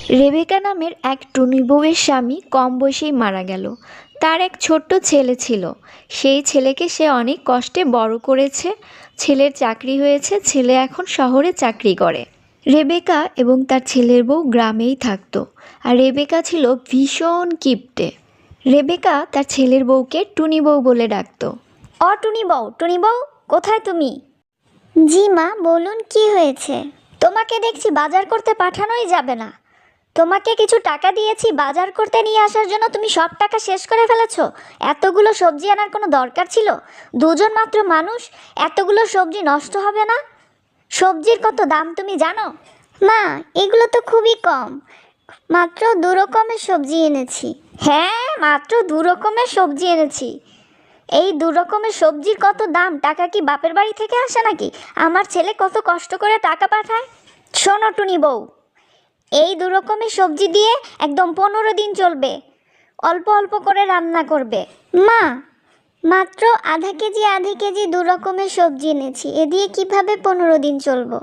Rebecca নামের এক টুনি বউয়ের স্বামী কম বয়সেই মারা গেল। তার এক ছোট্ট ছেলে ছিল। সেই ছেলেকে সে অনেক কষ্টে বড় করেছে। ছেলের চাকরি হয়েছে, ছেলে এখন শহরে চাকরি করে। রেবেকা এবং তার ছেলের বউ গ্রামেই থাকতো। আর রেবেকা ছিল ভীষণ কিপটে। রেবেকা তার ছেলের বউকে টুনি বউ বলে ডাকতো। টুনি বউ, কোথায় তুমি? জি মা, বলুন কি হয়েছে? তোমাকে দেখছি বাজার করতে পাঠানোই যাবে না। তোমাকে কিছু টাকা দিয়েছি বাজার করতে নিয়ে আসার জন্য, তুমি সব টাকা শেষ করে ফেলেছো। এতগুলো সবজি আনার কোনো দরকার ছিল? দুজন মাত্র মানুষ, এতগুলো সবজি নষ্ট হবে না? সবজির কত দাম তুমি জানো? মা, এগুলো তো খুবই কম, মাত্র 2 রকমের সবজি এনেছি। হ্যাঁ, মাত্র 2 রকমের সবজি এনেছি। এই 2 রকমের সবজির কত দাম? টাকা কি বাপের বাড়ি থেকে আসে নাকি? আমার ছেলে কত কষ্ট করে টাকা পাঠায়। শোনো টুনি বউ, এই 2 রকমের সবজি দিয়ে একদম 15 দিন চলবে। অল্প অল্প করে রান্না করবে। মা, মাত্র আধা কেজি 2 রকমের সবজি এনেছি, এ দিয়ে কিভাবে 15 দিন চলবো?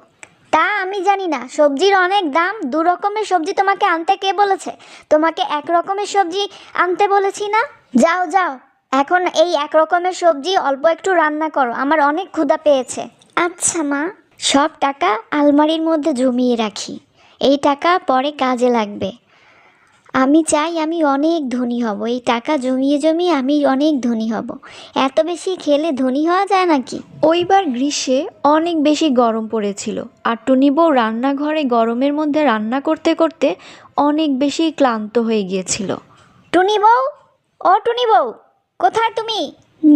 তা আমি জানি না, সবজির অনেক দাম। 2 রকমের সবজি তোমাকে আনতে কে বলেছে? তোমাকে 1 রকমের সবজি আনতে বলেছি না? যাও যাও, এখন এই 1 রকমের সবজি অল্প একটু রান্না করো, আমার অনেক ক্ষুধা পেয়েছে। আচ্ছা মা। সব টাকা আলমারির মধ্যে জমিয়ে রাখি, এই টাকা পরে কাজে লাগবে। আমি চাই আমি অনেক ধনী হব, এই টাকা জমিয়ে জমিয়ে আমি অনেক ধনী হব। এত বেশি খেলে ধনী হওয়া যায় নাকি? ওইবার গ্রীষ্মে অনেক বেশি গরম পড়েছিল। আর টুনি বউ রান্নাঘরে গরমের মধ্যে রান্না করতে করতে অনেক বেশি ক্লান্ত হয়ে গিয়েছিল। টুনি বউ, ও টুনি বউ, কোথায় তুমি?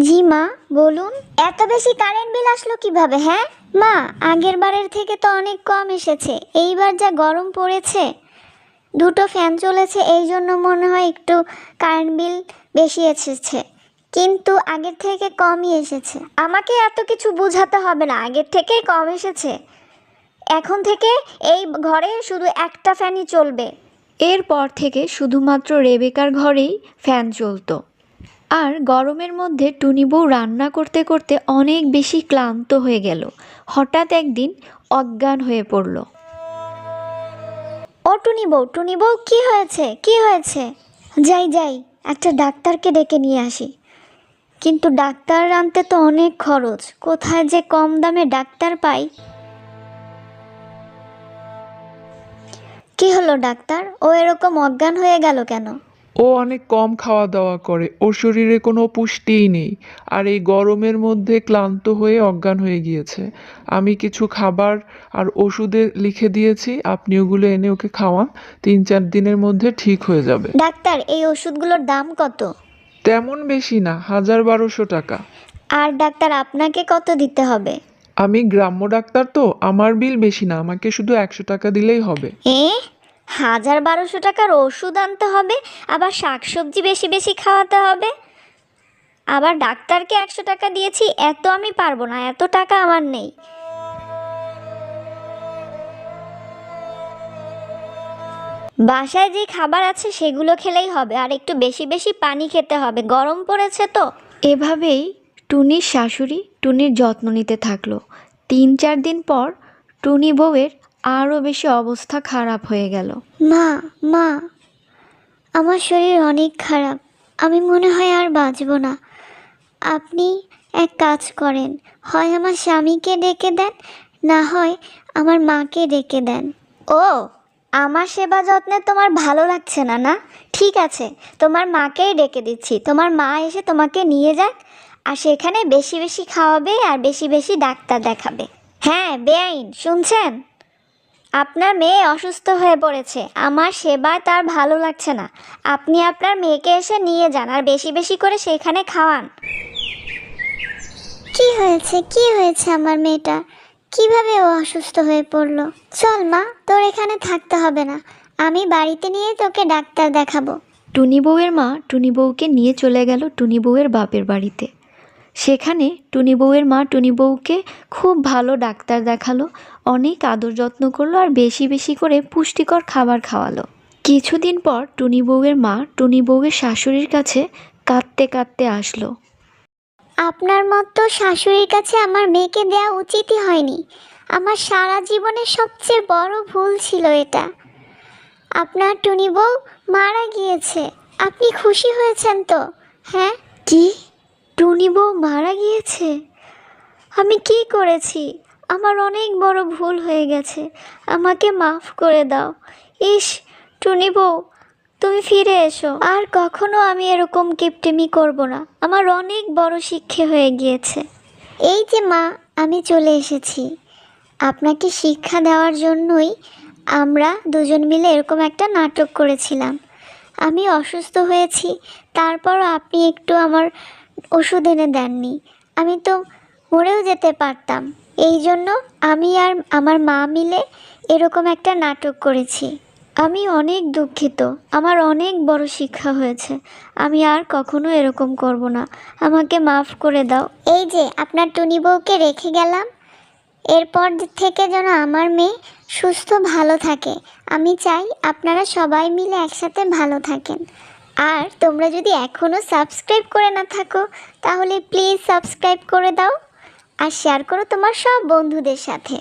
জি মা, বলুন। এত বেশি কারেন্ট বিল আসলো কিভাবে? হ্যাঁ মা, আগের বারের থেকে তো অনেক কম এসেছে। এইবার যা গরম পড়েছে, 2টো ফ্যান চলেছে, এই জন্য মনে হয় একটু কারেন্ট বিল বেশি এসেছে, কিন্তু আগের থেকে কমই এসেছে। আমাকে এত কিছু বোঝাতে হবে না, আগের থেকেই কম এসেছে। এখন থেকে এই ঘরে শুধু একটা ফ্যানই চলবে। এরপর থেকে শুধুমাত্র রেবেকার ঘরেই ফ্যান চলতো। আর গরমের মধ্যে টুনি বউ রান্না করতে করতে অনেক বেশি ক্লান্ত হয়ে গেল। হঠাৎ একদিন অজ্ঞান হয়ে পড়ল। ও টুনি বউ, কি হয়েছে? কি হয়েছে? যাই যাই, একটা ডাক্তারকে ডেকে নিয়ে আসি। কিন্তু ডাক্তার আনতে তো অনেক খরচ, কোথায় যে কম দামে ডাক্তার পাই। কি হলো ডাক্তার, ও এরকম অজ্ঞান হয়ে গেল কেন? ও অনেক কম খাওয়া দাওয়া করে, ওর শরীরে কোনো পুষ্টিই নেই, আর এই গরমের মধ্যে ক্লান্ত হয়ে অজ্ঞান হয়ে গিয়েছে। আমি কিছু খাবার আর ওষুধে লিখে দিয়েছি, আপনি ওগুলো এনে ওকে খাওয়ান, 3-4 দিনের মধ্যে ঠিক হয়ে যাবে। ডাক্তার, এই ওষুধগুলোর দাম কত? তেমন বেশি না, 1000-1200 টাকা। আর ডাক্তার, আপনাকে কত দিতে হবে? আমি গ্রাম্য ডাক্তার তো, আমার বিল বেশি না, আমাকে শুধু 100 টাকা দিলেই হবে। 1000-1200 টাকার ওষুধ আনতে হবে, আবার শাকসবজি বেশি বেশি খাওয়াতে হবে, আবার ডাক্তারকে 100 টাকা দিয়েছি? এত আমি পারবো না, এত টাকা আমার নেই। বাসায় যে খাবার আছে সেগুলো খেলেই হবে, আর একটু বেশি বেশি পানি খেতে হবে, গরম পড়েছে তো। এভাবেই টুনির শাশুড়ি টুনির যত্ন নিতে থাকলো। 3-4 দিন পর টুনি বউয়ের আরও বেশি অবস্থা খারাপ হয়ে গেল। মা, মা, আমার শরীর অনেক খারাপ, আমি মনে হয় আর বাঁচব না। আপনি এক কাজ করেন, হয় আমার স্বামীকে ডেকে দেন, না হয় আমার মাকে ডেকে দেন। ও, আমার সেবা যত্নে তোমার ভালো লাগছে না না? ঠিক আছে, তোমার মাকেই ডেকে দিচ্ছি। তোমার মা এসে তোমাকে নিয়ে যাক, আর সেখানে বেশি বেশি খাওয়াবে আর বেশি বেশি ডাক্তার দেখাবে। হ্যাঁ বেআইন, শুনছেন? আপনার মেয়ে অসুস্থ হয়ে পড়েছে, আমার সেবায় তার ভালো লাগছে না। আপনি আপনার মেয়েকে এসে নিয়ে যান, আর বেশি বেশি করে সেখানে খাওয়ান। কি হয়েছে আমার মেয়েটা? কিভাবে ও অসুস্থ হয়ে পড়লো? চল মা, তোর এখানে থাকতে হবে না, আমি বাড়িতে নিয়ে তোকে ডাক্তার দেখাবো। টুনি বউয়ের মা টুনি বউকে নিয়ে চলে গেল টুনি বউয়ের বাপের বাড়িতে। সেখানে টুনি বউয়ের মা টুনি বউকে খুব ভালো ডাক্তার দেখালো, অনেক আদর যত্ন করলো, আর বেশি বেশি করে পুষ্টিকর খাবার খাওয়ালো। কিছুদিন পর টুনি বউয়ের মা টুনি বউয়ের শাশুড়ির কাছে কাঁদতে কাঁদতে আসলো। আপনার মতো শাশুড়ির কাছে আমার মেয়েকে দেওয়া উচিতই হয়নি। আমার সারা জীবনের সবচেয়ে বড় ভুল ছিল এটা। আপনার টুনি বউ মারা গিয়েছে। আপনি খুশি হয়েছেন তো? হ্যাঁ। কি? টুনি বউ মারা গিয়েছে? আমি কি করেছি? আমার অনেক বড় ভুল হয়ে গেছে, আমাকে মাফ করে দাও। ইস, টুনি বউ, তুমি ফিরে এসো। আর কখনো আমি এরকম কিপটেমি করব না। আমার অনেক বড় শিক্ষা হয়ে গিয়েছে। এই যে মা, আমি চলে এসেছি। আপনাকে শিক্ষা দেওয়ার জন্যই আমরা দুজন মিলে এরকম একটা নাটক করেছিলাম। আমি অসুস্থ হয়েছি, তারপরও আপনি একটু আমার ওষুধ এনে দেননি। আমি তো মরেও যেতে পারতাম। এই জন্য আমি আর আমার মা মিলে এরকম একটা নাটক করেছি। আমি অনেক দুঃখিত, আমার অনেক বড় শিক্ষা হয়েছে। আমি আর কখনো এরকম করব না, আমাকে মাফ করে দাও। এই যে আপনার টুনি বউকে রেখে গেলাম, এরপর থেকে যেন আমার মেয়ে সুস্থ ভালো থাকে। আমি চাই আপনারা সবাই মিলে একসাথে ভালো থাকেন। আর তোমরা যদি এখনও সাবস্ক্রাইব করে না থাকো, তাহলে প্লিজ সাবস্ক্রাইব করে দাও আর শেয়ার করো তোমার সব বন্ধুদের সাথে।